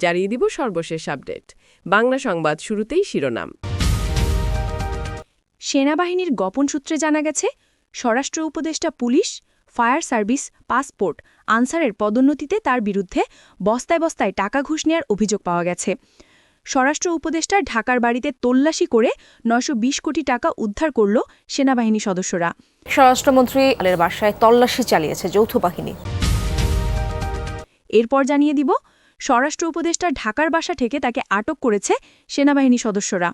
জানিয়ে দিব সর্বশেষ আপডেট। বাংলা সংবাদ শুরুতেই শিরোনাম। সেনাবাহিনীর গোপন সূত্রে জানা গেছে, স্বরাষ্ট্র উপদেষ্টা পুলিশ, ফায়ার সার্ভিস, পাসপোর্ট, আনসারের পদোন্নতিতে তার বিরুদ্ধে বস্তায় বস্তায় টাকা ঘুষ নেওয়ার অভিযোগ পাওয়া গেছে। স্বরাষ্ট্র উপদেষ্টার ঢাকার বাড়িতে তল্লাশি করে ৯২০ কোটি টাকা উদ্ধার করল সেনাবাহিনী সদস্যরা। স্বরাষ্ট্রমন্ত্রী আলের বাসায় তল্লাশি চালিয়েছে যৌথ বাহিনী। এরপর জানিয়ে দিব, স্বরাষ্ট্র উপদেষ্টার ঢাকার বাসা থেকে তাকে আটক করেছে সেনাবাহিনী সদস্যরা।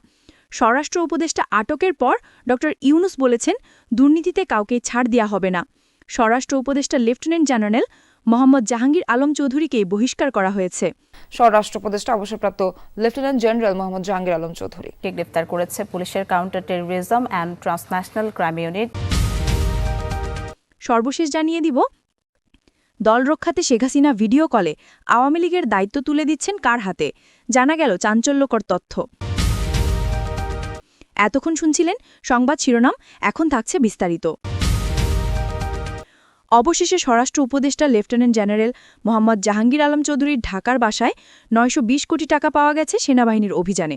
স্বরাষ্ট্র উপদেষ্টা আটকের পর ড ইউনুস বলেছেন, দুর্নীতিতে কাউকে ছাড় দেওয়া হবে না। স্বরাষ্ট্র উপদেষ্টা লেফটেন্যান্ট জেনারেল মোহাম্মদ জাহাঙ্গীর আলম চৌধুরীকে বহিষ্কার করা হয়েছে। স্বরাষ্ট্র উপদেষ্টা অবসরপ্রাপ্ত লেফটেন্যান্ট জেনারেল মোহাম্মদ জাহাঙ্গীর আলম চৌধুরীকে গ্রেপ্তার করেছে পুলিশের counter terrorism and transnational crime unit. সর্বশেষ জানিয়ে দিব, দল রক্ষাতে শেখ হাসিনা ভিডিও কলে আওয়ামী লীগের দায়িত্ব তুলে দিচ্ছেন কার হাতে, জানা গেল চাঞ্চল্যকর তথ্য। এতক্ষণ শুনছিলেন সংবাদ শিরোনাম, এখন থাকছে বিস্তারিত। অবশেষে স্বরাষ্ট্র উপদেষ্টা লেফটেন্যান্ট জেনারেল মোহাম্মদ জাহাঙ্গীর আলম চৌধুরীর ঢাকার বাসায় ৯২০ কোটি টাকা পাওয়া গেছে সেনাবাহিনীর অভিযানে।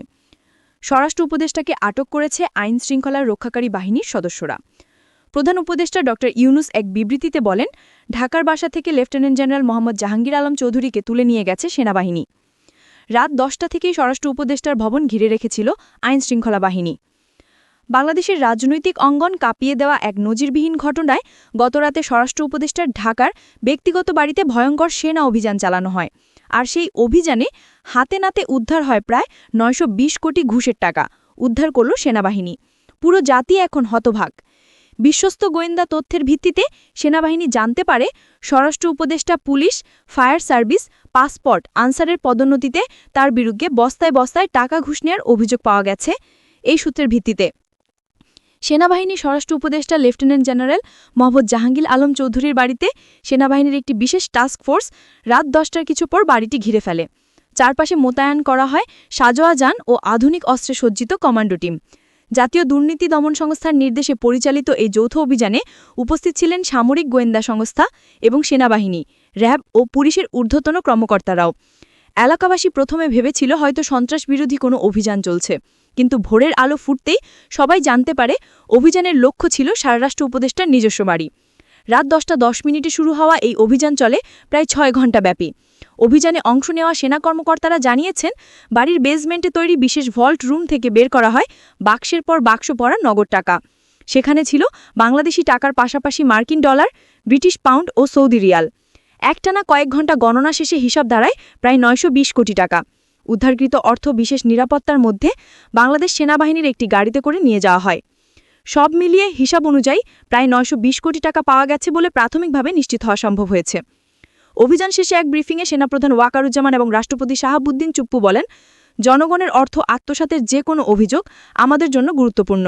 স্বরাষ্ট্র উপদেষ্টাকে আটক করেছে আইন শৃঙ্খলার রক্ষাকারী বাহিনীর সদস্যরা। প্রধান উপদেষ্টা ড ইউনুস এক বিবৃতিতে বলেন, ঢাকার বাসা থেকে লেফটেন্যান্ট জেনারেল মোহাম্মদ জাহাঙ্গীর আলম চৌধুরীকে তুলে নিয়ে গেছে সেনাবাহিনী। রাত ১০টা থেকেই স্বরাষ্ট্র উপদেষ্টার ভবন ঘিরে রেখেছিল আইন শৃঙ্খলা বাহিনী। বাংলাদেশের রাজনৈতিক অঙ্গন কাঁপিয়ে দেওয়া এক নজিরবিহীন ঘটনায় গতরাতে স্বরাষ্ট্র উপদেষ্টার ঢাকার ব্যক্তিগত বাড়িতে ভয়ঙ্কর সেনা অভিযান চালানো হয়। আর সেই অভিযানে হাতে নাতে উদ্ধার হয় প্রায় ৯২০ কোটি ঘুষের টাকা। উদ্ধার করল সেনাবাহিনী। পুরো জাতি এখন হতভাগ। বিশ্বস্ত গোয়েন্দা তথ্যের ভিত্তিতে সেনাবাহিনী জানতে পারে, স্বরাষ্ট্র উপদেষ্টা পুলিশ, ফায়ার সার্ভিস, পাসপোর্ট, আনসারের পদোন্নতিতে তার বিরুদ্ধে বস্তায় বস্তায় টাকা ঘুষ নেওয়ার অভিযোগ পাওয়া গেছে। এই সূত্রের ভিত্তিতে সেনাবাহিনী স্বরাষ্ট্র উপদেষ্টা লেফটেন্যান্ট জেনারেল মোহাম্মদ জাহাঙ্গীর আলম চৌধুরীর বাড়িতে সেনাবাহিনীর একটি বিশেষ টাস্ক ফোর্স রাত ১০টার কিছু পর বাড়িটি ঘিরে ফেলে। চারপাশে মোতায়েন করা হয় সাজোয়া যান ও আধুনিক অস্ত্রে সজ্জিত কমান্ডো টিম। জাতীয় দুর্নীতি দমন সংস্থার নির্দেশে পরিচালিত এই যৌথ অভিযানে উপস্থিত ছিলেন সামরিক গোয়েন্দা সংস্থা এবং সেনাবাহিনী, র্যাব ও পুলিশের ঊর্ধ্বতন কর্মকর্তারাও। এলাকাবাসী প্রথমে ভেবেছিল হয়তো সন্ত্রাসবিরোধী কোনো অভিযান চলছে, কিন্তু ভোরের আলো ফুটতেই সবাই জানতে পারে অভিযানের লক্ষ্য ছিল স্বরাষ্ট্র উপদেষ্টার নিজস্ব বাড়ি। রাত ১০টা ১০ মিনিটে শুরু হওয়া এই অভিযান চলে প্রায় ৬ ঘণ্টা ব্যাপী। অভিযানে অংশ নেওয়া সেনা কর্মকর্তারা জানিয়েছেন, বাড়ির বেসমেন্টে তৈরি বিশেষ ভল্ট রুম থেকে বের করা হয় বাক্সের পর বাক্স ভরা নগদ টাকা। সেখানে ছিল বাংলাদেশি টাকার পাশাপাশি মার্কিন ডলার, ব্রিটিশ পাউন্ড ও সৌদি রিয়াল। একটানা কয়েক ঘণ্টা গণনা শেষে হিসাব দাঁড়ায় প্রায় ৯২০ কোটি টাকা। উদ্ধারকৃত অর্থ বিশেষ নিরাপত্তার মধ্যে বাংলাদেশ সেনাবাহিনীর একটি গাড়িতে করে নিয়ে যাওয়া হয়। সব মিলিয়ে হিসাব অনুযায়ী প্রায় ৯২০ কোটি টাকা পাওয়া গেছে বলে প্রাথমিকভাবে নিশ্চিত হওয়া সম্ভব হয়েছে। অভিযান শেষে এক ব্রিফিংয়ে সেনাপ্রধান ওয়াকারুজ্জামান এবং রাষ্ট্রপতি শাহাবুদ্দিন চুপ্পু বলেন, জনগণের অর্থ আত্মসাতের যে কোনো অভিযোগ আমাদের জন্য গুরুত্বপূর্ণ।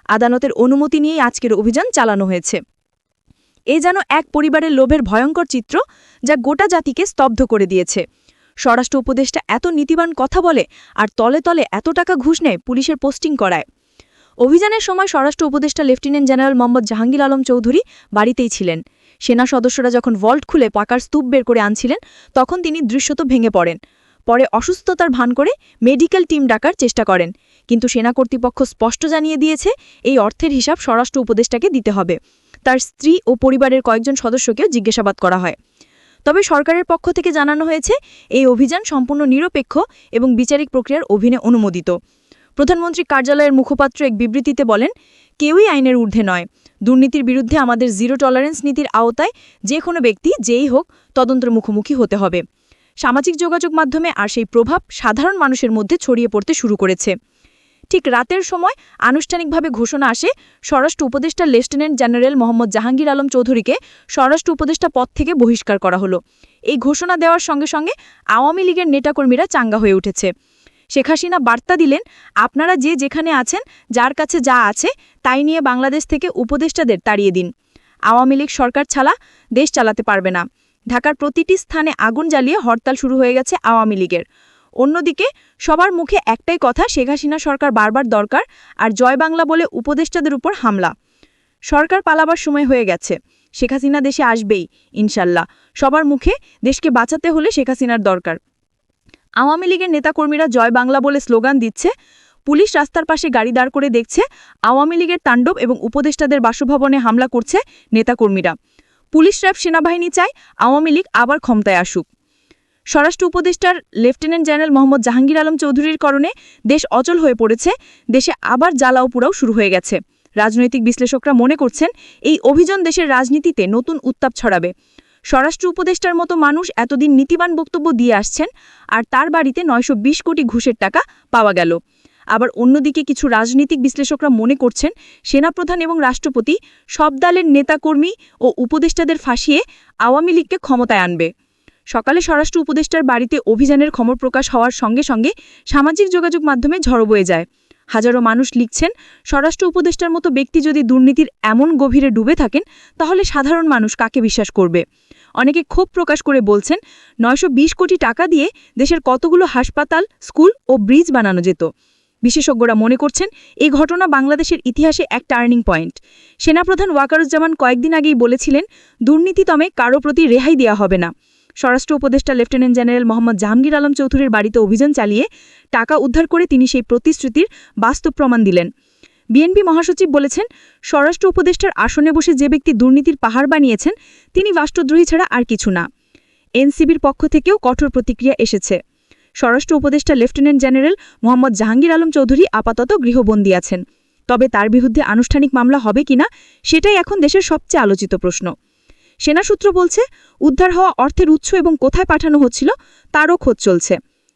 আদালতের অনুমতি নিয়েই আজকের অভিযান চালানো হয়েছে। এ যেন এক পরিবারের লোভের ভয়ঙ্কর চিত্র, যা গোটা জাতিকে স্তব্ধ করে দিয়েছে। স্বরাষ্ট্র উপদেষ্টা এত নীতিবান কথা বলে আর তলে তলে এত টাকা ঘুষ নেয় পুলিশের পোস্টিং করায়। অভিযানের সময় স্বরাষ্ট্র উপদেষ্টা লেফটেন্যান্ট জেনারেল মোহাম্মদ জাহাঙ্গীর আলম চৌধুরী বাড়িতেই ছিলেন। সেনা সদস্যরা যখন ভল্ট খুলে পাকার স্তূপ বের করে আনছিলেন, তখন তিনি দৃশ্যত ভেঙে পড়েন। পরে অসুস্থতার ভান করে মেডিকেল টিম ডাকার চেষ্টা করেন, কিন্তু সেনা কর্তৃপক্ষ স্পষ্ট জানিয়ে দিয়েছে এই অর্থের হিসাব স্বরাষ্ট্র উপদেষ্টাকে দিতে হবে। তার স্ত্রী ও পরিবারের কয়েকজন সদস্যকেও জিজ্ঞাসাবাদ করা হয়। তবে সরকারের পক্ষ থেকে জানানো হয়েছে, এই অভিযান সম্পূর্ণ নিরপেক্ষ এবং বিচারিক প্রক্রিয়ার অধীনে অনুমোদিত। প্রধানমন্ত্রী কার্যালয়ের মুখপাত্র এক বিবৃতিতে বলেন, কেউই আইনের ঊর্ধ্বে নয়। দুর্নীতির বিরুদ্ধে আমাদের জিরো টলারেন্স নীতির আওতায় যে কোনো ব্যক্তি যেই হোক তদন্তের মুখোমুখি হতে হবে। সামাজিক যোগাযোগ মাধ্যমে আর সেই প্রভাব সাধারণ মানুষের মধ্যে ছড়িয়ে পড়তে শুরু করেছে। ঠিক রাতের সময় আনুষ্ঠানিকভাবে ঘোষণা আসে, স্বরাষ্ট্র উপদেষ্টা লেফটেন্যান্ট জেনারেল মোহাম্মদ জাহাঙ্গীর আলম চৌধুরীকে স্বরাষ্ট্র উপদেষ্টা পদ থেকে বহিষ্কার করা হলো। এই ঘোষণা দেওয়ার সঙ্গে সঙ্গে আওয়ামী লীগের নেতাকর্মীরা চাঙ্গা হয়ে উঠেছে। শেখ হাসিনা বার্তা দিলেন, আপনারা যে যেখানে আছেন, যার কাছে যা আছে তাই নিয়ে বাংলাদেশ থেকে উপদেষ্টাদের তাড়িয়ে দিন। আওয়ামী লীগ সরকার ছাড়া দেশ চালাতে পারবে না। ঢাকার প্রতিটি স্থানে আগুন জ্বালিয়ে হরতাল শুরু হয়ে গেছে আওয়ামী লীগের। অন্যদিকে সবার মুখে একটাই কথা, শেখ হাসিনা সরকার বারবার দরকার, আর জয় বাংলা বলে উপদেষ্টাদের উপর হামলা। সরকার পালাবার সময় হয়ে গেছে। শেখ হাসিনা দেশে আসবেই ইনশাল্লাহ। সবার মুখে দেশকে বাঁচাতে হলে শেখ হাসিনার দরকার। আওয়ামী লীগের নেতাকর্মীরা জয় বাংলা বলে স্লোগান দিচ্ছে, পুলিশ রাস্তার পাশে গাড়ি দাঁড় করে দেখছে, আওয়ামী লীগের তাণ্ডব এবং উপদেষ্টাদের বাসভবনে হামলা করছে নেতাকর্মীরা। পুলিশ র্যাব সেনাবাহিনী চায় আওয়ামী লীগ আবার ক্ষমতায় আসুক। স্বরাষ্ট্র উপদেষ্টার লেফটেন্যান্ট জেনারেল মোহাম্মদ জাহাঙ্গীর আলম চৌধুরীর কারণে দেশ অচল হয়ে পড়েছে, দেশে আবার জ্বালাও পোড়াও শুরু হয়ে গেছে। রাজনৈতিক বিশ্লেষকরা মনে করছেন এই অভিযান দেশের রাজনীতিতে নতুন উত্তাপ ছড়াবে। স্বরাষ্ট্র উপদেষ্টার মতো মানুষ এতদিন নীতিবান বক্তব্য দিয়ে আসছেন, আর তার বাড়িতে 920 কোটি ঘুষের টাকা পাওয়া গেল। আবার অন্যদিকে কিছু রাজনৈতিক বিশ্লেষকরা মনে করছেন সেনাপ্রধান এবং রাষ্ট্রপতি সব দলের নেতাকর্মী ও উপদেষ্টাদের ফাঁসিয়ে আওয়ামী লীগকে ক্ষমতায় আনবে। সকালে স্বরাষ্ট্র উপদেষ্টার বাড়িতে অভিযানের খবর প্রকাশ হওয়ার সঙ্গে সঙ্গে সামাজিক যোগাযোগ মাধ্যমে ঝড়ো বয়ে যায়। হাজারো মানুষ লিখছেন, স্বরাষ্ট্র উপদেষ্টার মতো ব্যক্তি যদি দুর্নীতির এমন গভীরে ডুবে থাকেন তাহলে সাধারণ মানুষ কাকে বিশ্বাস করবে। অনেকে ক্ষোভ প্রকাশ করে বলছেন, 920 কোটি টাকা দিয়ে দেশের কতগুলো হাসপাতাল, স্কুল ও ব্রিজ বানানো যেত। বিশেষজ্ঞরা মনে করছেন এই ঘটনা বাংলাদেশের ইতিহাসে এক টার্নিং পয়েন্ট। সেনাপ্রধান ওয়াকারুজ্জামান কয়েকদিন আগেই বলেছিলেন, দুর্নীতিতমে কারো প্রতি রেহাই দেওয়া হবে না। স্বরাষ্ট্র উপদেষ্টা লেফটেন্যান্ট জেনারেল মোহাম্মদ জাহাঙ্গীর আলম চৌধুরীর বাড়িতে অভিযান চালিয়ে টাকা উদ্ধার করে তিনি সেই প্রতিশ্রুতির বাস্তব প্রমাণ দিলেন। বিএনপি মহাসচিব বলেছেন, স্বরাষ্ট্র উপদেষ্টার আসনে বসে যে ব্যক্তি দুর্নীতির পাহাড় বানিয়েছেন তিনি রাষ্ট্রদ্রোহী ছাড়া আর কিছু না। এনসিবির পক্ষ থেকেও কঠোর প্রতিক্রিয়া এসেছে। স্বরাষ্ট্র উপদেষ্টা লেফটেন্যান্ট জেনারেল মোহাম্মদ জাহাঙ্গীর আলম চৌধুরী আপাতত গৃহবন্দী আছেন। তবে তার বিরুদ্ধে আনুষ্ঠানিক মামলা হবে কিনা সেটাই এখন দেশের সবচেয়ে আলোচিত প্রশ্ন। সেনা সূত্র বলছে, উদ্ধার হওয়া অর্থের উৎস এবং কোথায় পাঠানো হচ্ছিল তারও খোঁজ চলছে।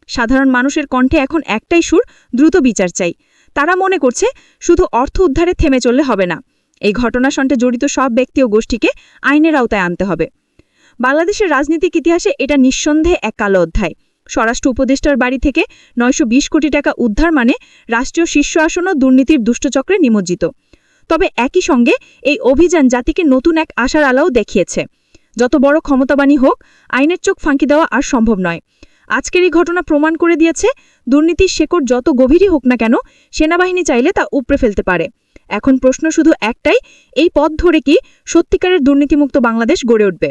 সাধারণ মানুষের কণ্ঠে এখন একটাই সুর, দ্রুত বিচার চাই। তারা মনে করছে শুধু অর্থ উদ্ধারে থেমে চললে হবে না, এই ঘটনার সঙ্গে জড়িত সব ব্যক্তি ও গোষ্ঠীকে আইনের আওতায় আনতে হবে। বাংলাদেশের রাজনৈতিক ইতিহাসে এটা নিঃসন্দেহে এক কালো অধ্যায়। স্বরাষ্ট্র উপদেষ্টার বাড়ি থেকে 920 কোটি টাকা উদ্ধার মানে রাষ্ট্রীয় শীর্ষ আসনও দুর্নীতির দুষ্টচক্রে নিমজ্জিত। তবে একই সঙ্গে এই অভিযান জাতিকে নতুন এক আশার আলোও দেখিয়েছে। যত বড় ক্ষমতাবানই হোক, আইনের চোখ ফাঁকি দেওয়া আর সম্ভব নয়। আজকের এই ঘটনা প্রমাণ করে দিয়েছে, দুর্নীতির শেকড় যত গভীরই হোক না কেন, সেনাবাহিনী চাইলে তা উপড়ে ফেলতে পারে। এখন প্রশ্ন শুধু একটাই, এই পথ ধরে কি সত্যিকারের দুর্নীতিমুক্ত বাংলাদেশ গড়ে উঠবে?